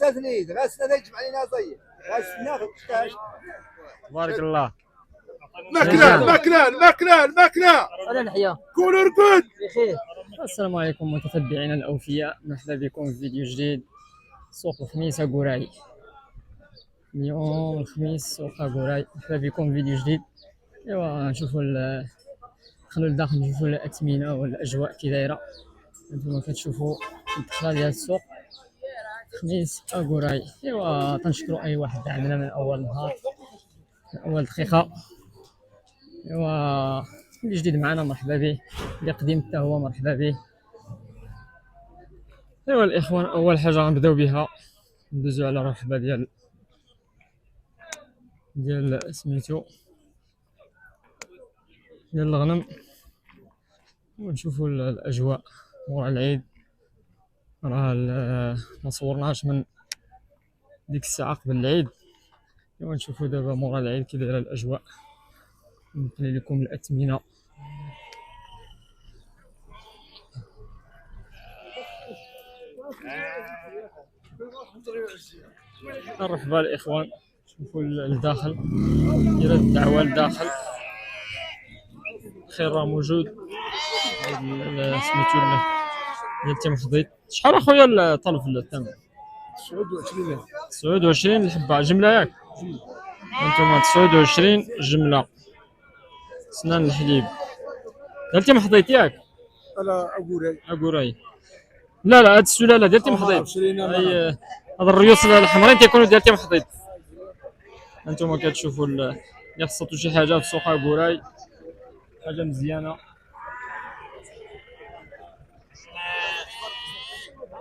تثنيد غسنا يجمع علينا زي غسنا تاش. تبارك الله. مكنان على الحياة كون ركود بخير. السلام عليكم متتبعينا الاوفياء، مرحبا بكم في فيديو جديد. سوق الخميس قوراي، اليوم الخميس سوق قوراي. مرحبا بكم في فيديو جديد. ايوا نشوفوا ندخلوا لداخل نشوفوا الاثمنه والاجواء كي دايره. انتم كتشوفوا الدخله ديال السوق خميس قوراي. ايوا تنشكروا اي واحد دعمنا من اول نهار، من اول دقيقه. ايوا اللي جديد معنا مرحبا به، اللي قديم حتى هو مرحبا به. ايوا الاخوان، اول حاجه غنبداو بها ندوزو على الرحبه ديال سميتو ديال الغنم، ونشوفوا الاجواء مورا العيد. راه ما صورناش من ديك الساعه قبل العيد. ايوا نشوفوا دابا مورا العيد كي دايره الاجواء. نقل لكم الاثمنه. مرحبا الاخوان، شوفوا الداخل، دايره الدعوه للداخل. خير راه موجود. سميتو ديال تيم خضيط. شحال اخويا الطلب في الثمن؟ 29 29 الحبه جمله ياك؟ انتم 29 جمله. سنان الحليب ديال تيم خضيط ياك؟ انا اقوراي. لا هاد السلاله ديال تيم خضيط. اي هاد الريوس الحمرين تيكونوا ديال تيم خضيط. انتم كتشوفوا اللي خصاتو شي حاجه في سوق اقوراي، حاجه مزيانه.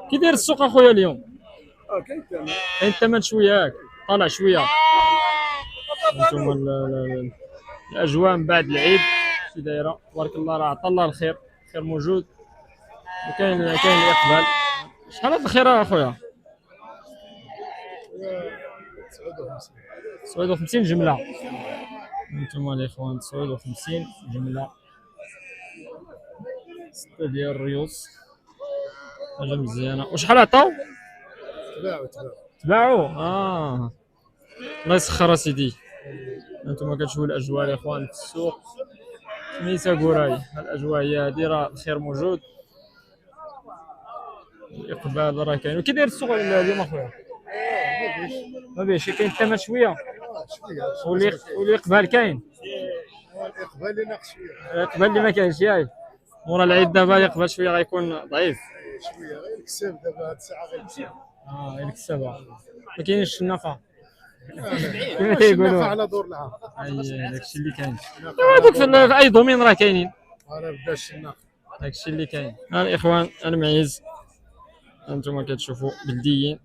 كي داير السوق اخويا اليوم؟ كاين كاين الثمن شويه ياك؟ طالع شويه. انتم الاجواء من بعد العيد كي دايره؟ تبارك الله، راه عطا الله الخير، الخير موجود وكاين الاقبال. شحال هاد الخير اخويا؟ 59 جمله. انتم الاخوان 59 جمله. 6 ديال الريوس، حاجه مزيانه. وشحال عطاو؟ تباعوا. الله يسخر سيدي. انتم كتشوفوا الاجواء الاخوان في السوق خميسه قوراي. الاجواء هي هادي، راه الخير موجود، الاقبال راه كاين. وكي داير السوق اليوم اخويا؟ ما بيش كاين الثمن شويه والاقبال كاين. الاقبال اللي ناقص شويه، الاقبال اللي ما كاينش ياك مورا العيد. دابا الاقبال شويه غيكون ضعيف شويه غير الكساب دابا هاد الساعه غير الكساب. غير الكسابه، ما كاينش الشنافه كما تيقولوا على دور العام. داكشي اللي كاين. هذوك في اي دومين راه كاينين. انا بدا الشناق داكشي اللي كاين. الاخوان المعيز انتم كتشوفوا بلديين.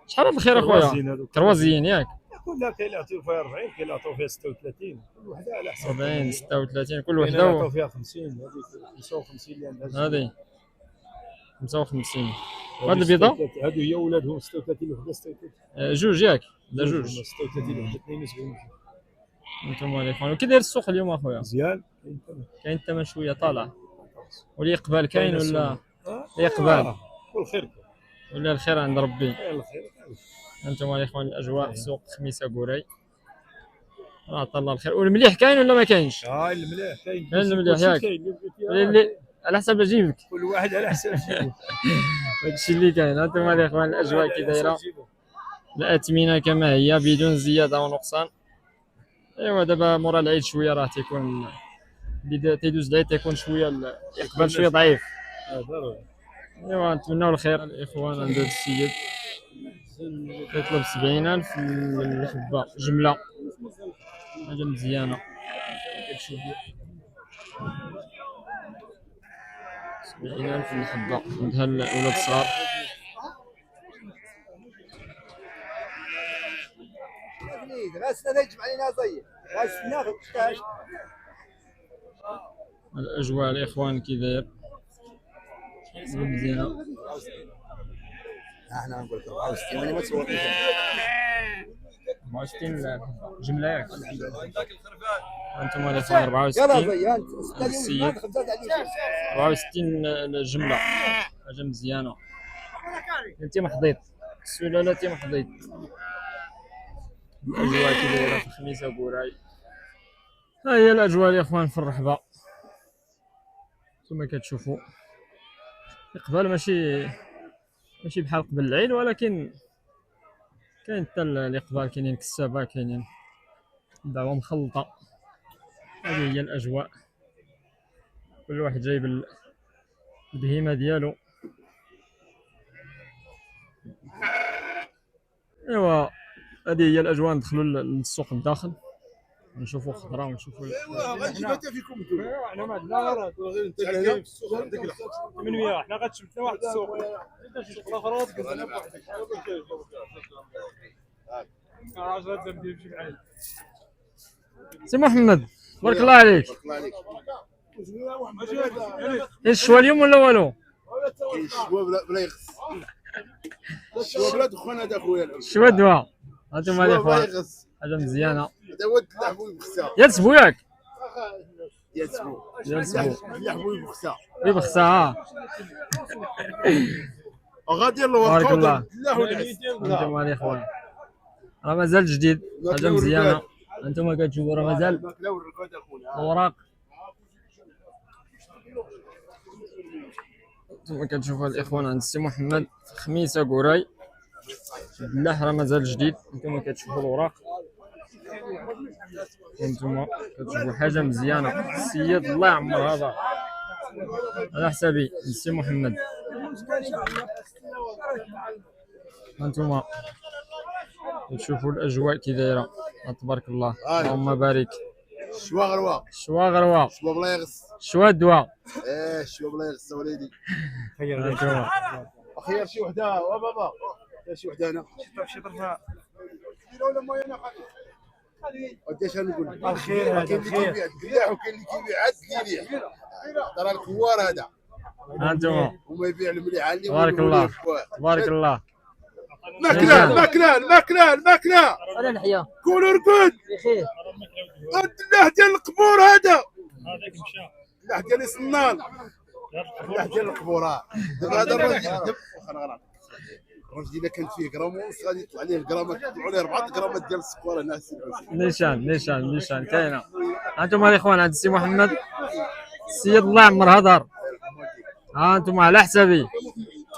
شحال هاد الخير اخويا؟ كروازيين ياك؟ كلها كاين اللي عطيو فيها 40، كاين اللي عطيو فيها 36، كل وحده على حسب. 40 36 كل وحده وحده. عطيو فيها 50، هذيك 55 اللي عندها. هذه 55. وهاد البيضه هادو هي ولادهم 36 وحده 36. جوج ياك؟ لا جوج. 36 وحده 72. انتم الاخوان كي داير السوق اليوم اخويا؟ مزيان. كاين الثمن شويه طالع. والاقبال كاين ولا؟ الاقبال والخير ولا الخير عند ربي. الخير. انتم الاخوان الاجواء في سوق خميسه قوراي، راه عطا الله الخير. والمليح كاين ولا ما كاينش؟ المليح كاين. كاين المليح ياك؟ اللي على حسب جيبك، كل واحد على حسب جيبه. هادشي اللي كاين. انتم الاخوان الاجواء كي دايره، الاثمنه كما هي بدون زياده ونقصان. ايوا دابا مورا العيد شويه راه تيكون اللي تيدوز العيد تيكون شويه الاقبال شويه ضعيف. ايوا نتمناو الخير. الاخوان عند هذا السيد كيطلب 70,000 الحبه جمله، حاجه مزيانه. كتشوفوا 70,000 الحبه عندها الاولاد الصغار. غسنا يجمع علينا زي غسنا تاش. الاجواء الاخوان كي داير مزيانه. احنا نقول لك 64 ملي ما تصورنيش. 64 جمله ياك؟ انتم الاخوان 64 يلا زي السيد 64 جمله، حاجه مزيانه. انت محضيط سلالة محضيت. الأجواء كي دايرة في خميسة بوراي. ها هي الأجواء الإخوان في الرحبة كما كتشوفوا. قبل ماشي بحال قبل العيد، ولكن كاين حتى الإقبال، كاينين كسابة، كاينين دعوة مخلطة. هذه هي الأجواء، كل واحد جايب البهيمة ديالو. ايوا هذه هي الاجواء. ندخلوا للسوق الداخل نشوفوا خضره ونشوفوا غنجي بات فيكم انتم. احنا ما عندنا راه غير انت اللي جاي في السوق عندك 800. حنا غتشمتنا واحد السوق انت شي شغله اخرى تقدر بوحدك. 10 درهم ديال شي بعيد. سي محمد بارك الله عليك. الله عليك. الشوا اليوم ولا والو؟ كاين الشوا بلا يغص. الشوا بلا دخان هذا خويا. الشوا دواء. هانتوما بلا الاخوان يغص. حاجه مزيانه. هذا هو اللحم بخسا. يا سبو ياك يا سبو. يا سبو اللحم بخسا. بخسا. ها غادي الله بارك الله. الله والعز. هانتوما الاخوان راه مازال جديد، حاجه مزيانه. هانتوما كتشوفوا راه مازال الماكله والرقاد اخويا. الوراق. كما كتشوفوا الاخوان عند السي محمد في خميسه قراي. الفلاح راه مازال جديد. نتوما كتشوفوا الوراق، وانتوما كتشوفوا حاجه مزيانه. السيد الله يعمر هذا على حسابي السي محمد. هانتوما كتشوفوا الاجواء كي دايره. تبارك الله اللهم بارك. الشوا غروا. شوا غروا، الشوا بلا يغص. شوا دواء. الشوا بلا يغص وليدي. هانتوما خير شي وحده وبابا. شي وحده انا. شي طرفه ولا ما انا قداش نقول الخير هذا كاين اللي كيبيع القلاع وكاين اللي كيبيع عاد الكيليع. ترى الكوار هذا هانتوما وما يبيع المليح عندي. تبارك الله تبارك الله. الماكله الماكله الماكله الماكله. انا نحيا كونوا ركود بخير. اللح ديال القبور هذا. هذاك مشى اللح ديال الصنان. اللح ديال القبور. دابا هذا الراجل الراجل الا كانت فيه غرام ونص غادي يطلع عليه الغرامات، يطلعوا عليه 4 غرامات ديال السكر. هنا نيشان كاينه. هانتوما الاخوان عند السي محمد السيد الله يعمر هدر. هانتوما على حسابي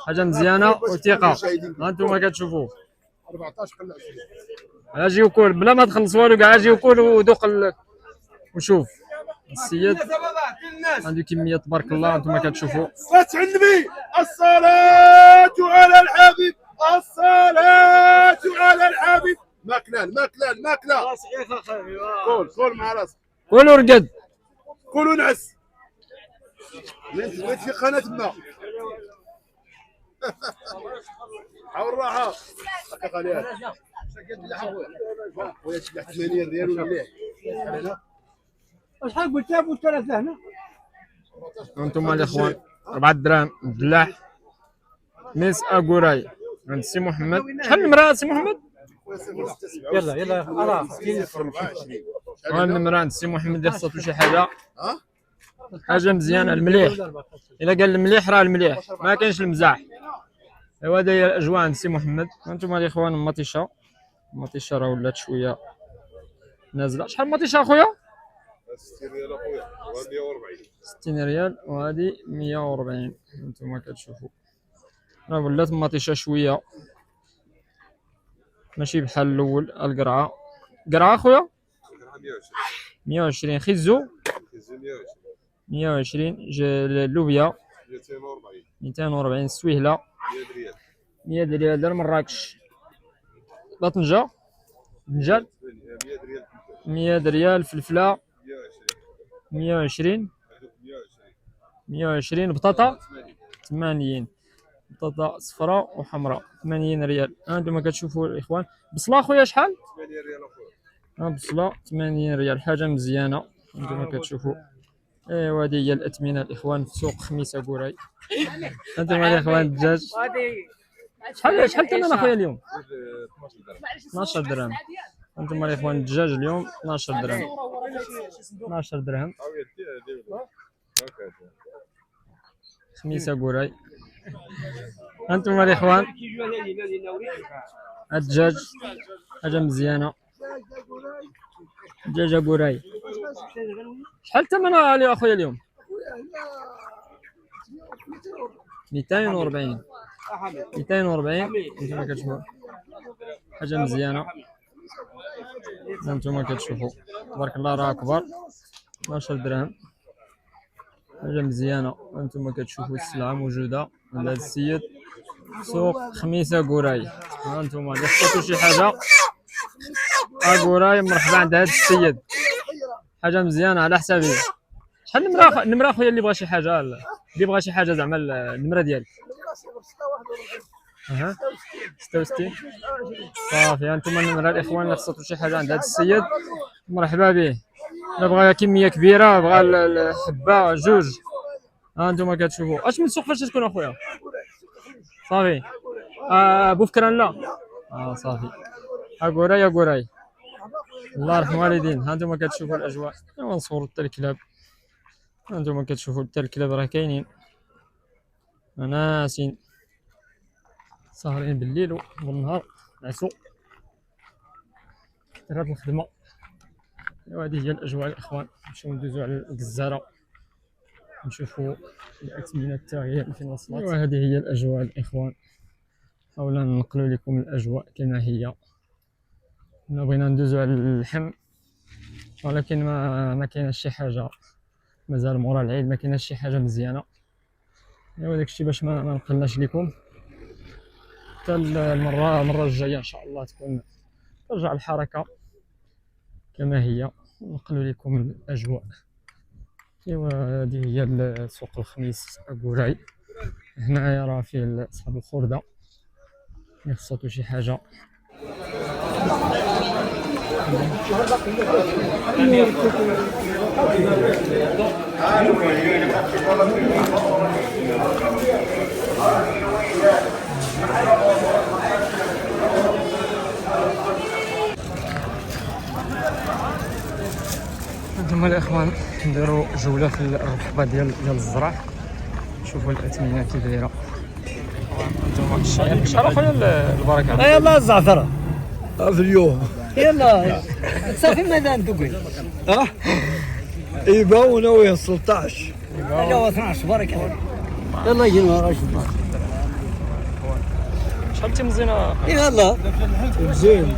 حاجه مزيانه وثقه. هانتوما كتشوفوا 14 قلع. اجي وكل بلا ما تخلص والو كاع. اجي وكل ودوق وشوف السيد عنده كميه تبارك الله. هانتوما كتشوفوا صلاة على النبي. الصلاة على الحبيب. الصلاة على الحبيب. ماكله الماكله الماكله. قول مع راسك. كلوا رقد كلوا نعس. وين في قناة تما. حاول راحة. هكا خليها. خويا تبيع 80 ريال ولا مليح. شحال قلت ابو 3 هنا؟ هانتوما الاخوان 4 دراهم الفلاح ميس اغوراي عند السي محمد. شحال النمره سي محمد؟ يلا راه النمره عند السي محمد اللي خصاتو شي حاجه مزيانه. المليح الا قال المليح راه المليح، ما كاينش المزاح. ايوا هذه هي الاجواء عند السي محمد. هانتوما الاخوان المطيشه راه ولات شويه نازله. شحال المطيشه اخويا؟ 60 ريال اخويا و140. 60 ريال وهذه 140. هانتوما كتشوفوا راه ولات المطيشه شويه ماشي بحال الاول. القرعه اخويا 120. خيزو 120. اللوبيا 240. السويهله 100 ريال. دار مراكش باطنجه دنجال 100 ريال. فلفله 120. بطاطا 80. بطاطا صفراء وحمراء 80 ريال. هانتوما كتشوفوا الاخوان. بصله اخويا شحال؟ 8 ريال اخويا. بصله 80 ريال. حاجه مزيانه هانتوما كتشوفوا. ايوا هذه هي الاثمنه الاخوان في سوق خميسه بوراي. هانتوما الاخوان الدجاج شحال ثمن اخويا اليوم؟ 12 درهم. هانتوما الاخوان الدجاج اليوم 12 درهم. 12 درهم خميسه قراي. هانتوما الاخوان الدجاج حاجه مزيانه. دجاجه قراي شحال ثمنها يا اخويا اليوم؟ 240. 240 انتما كتشوفوا حاجه مزيانه. هانتوما كتشوفوا تبارك الله راه كبر 12 درهم حاجه مزيانه. هانتوما كتشوفوا السلعه موجوده عند هذا السيد سوق خميسه قراي. هانتوما الا شفتوا شي حاجه قراي مرحبا عند هذا السيد حاجه مزيانه على حسابي. شحال النمره اخويا اللي بغى شي حاجه اللي بغى شي حاجه زعما النمره ديالك؟ اها 66 صافي. هانتوما النمره الاخوان اللي خصاتو شي حاجه عند هذا السيد مرحبا به. الا بغى كميه كبيره بغى الحبه جوج. هانتوما كتشوفوا اش من سوق فاش تكون اخويا؟ صافي بوفكران لا صافي قراي يا قراي الله يرحم والدين. هانتوما كتشوفوا الاجواء. ونصوروا حتى الكلاب. هانتوما كتشوفوا حتى الكلاب راه كاينين ناسين ساهرين بالليل والنهار نعسو كثر هاد الخدمه. وهذه هي الاجواء الاخوان. نمشيو ندوزو على الجزاره نشوفوا الاثمنه حتى هي فين وصلت. وهذه هي الاجواء الاخوان. حاولنا ننقلوا لكم الاجواء كما هي. بغينا ندوزو على اللحم ولكن ما كايناش شي حاجه مازال مورا العيد ما كايناش شي حاجه مزيانه. ايوا داكشي باش ما نقلناش لكم حتى المره الجايه ان شاء الله ترجع الحركه كما هي نقلوا لكم الاجواء. ايوا هذه هي سوق الخميس قراي. هنايا راه فيه اصحاب الخرده اللي خصاتو شي حاجه. هانتوما الاخوان نديرو جوله في الرحبه ديال الزرع نشوفوا الاثمنه كي دايره. هانتوما شحال اخويا البركه؟ يلا الزعتره في اليوم يلا صافي ماذا ندوي يباونا وين 16 يلا 12 بارك الله. يلا يجينا راشد شحال تمزينه؟ يلا مزيان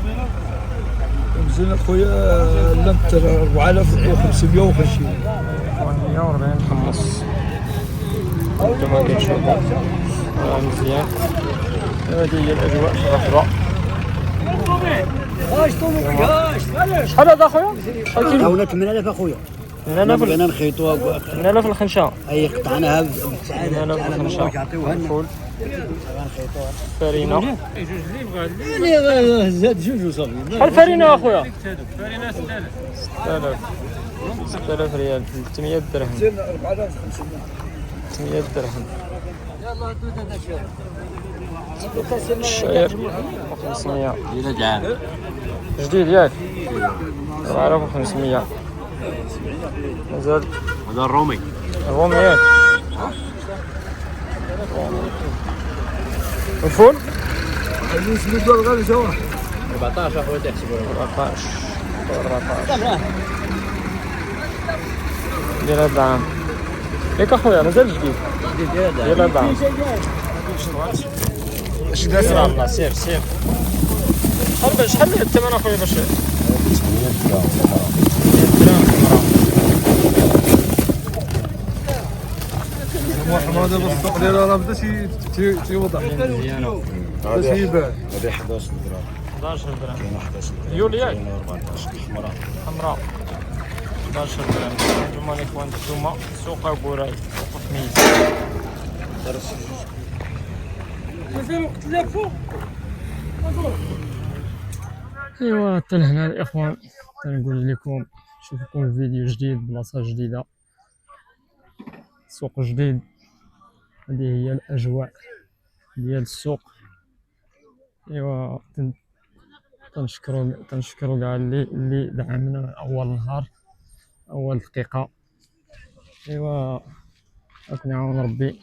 اخويا لمتر 4550 140 حمص. هانتوما كتشوفوا مزيان. هذه هي الاجواء في الرحبه. شحال هذا اخويا؟ هاونا 8000 اخويا. 8000 بغينا نخيطوها 8000 الخنشه. اي قطعناها 8000 الخنشه. الفول فرينه زاد جوج وصافي. شحال فرينه اخويا؟ فرينه 6000 ريال 300 درهم 300 درهم. الشعير 500 جديد ياك 4500 مازال. هذا الرومي ياك الفول 14 اخويا تحسبوا 14 ديال هاد العام ياك اخويا مازال جديد ديال هاد العام. اش داز الله سير شحال الثمن اخويا باش 800 درهم محمد هذا السوق ديالها راه بدا تيوضع مزيانه. بدا تيبان. هذه 11 درهم 11 درهم كاين 11 درهم يول ياك 14 حمراء 11 درهم. هانتوما الاخوان نتوما سوق قراي سوق خميس. ايوا حتى لهنا الاخوان تنقول لكم نشوفكم فيديو جديد بلاصه جديده سوق جديد. هذه هي الاجواء ديال السوق. ايوا تنشكروا كاع اللي دعمنا اول نهار اول دقيقه. ايوا راك نعاون ربي.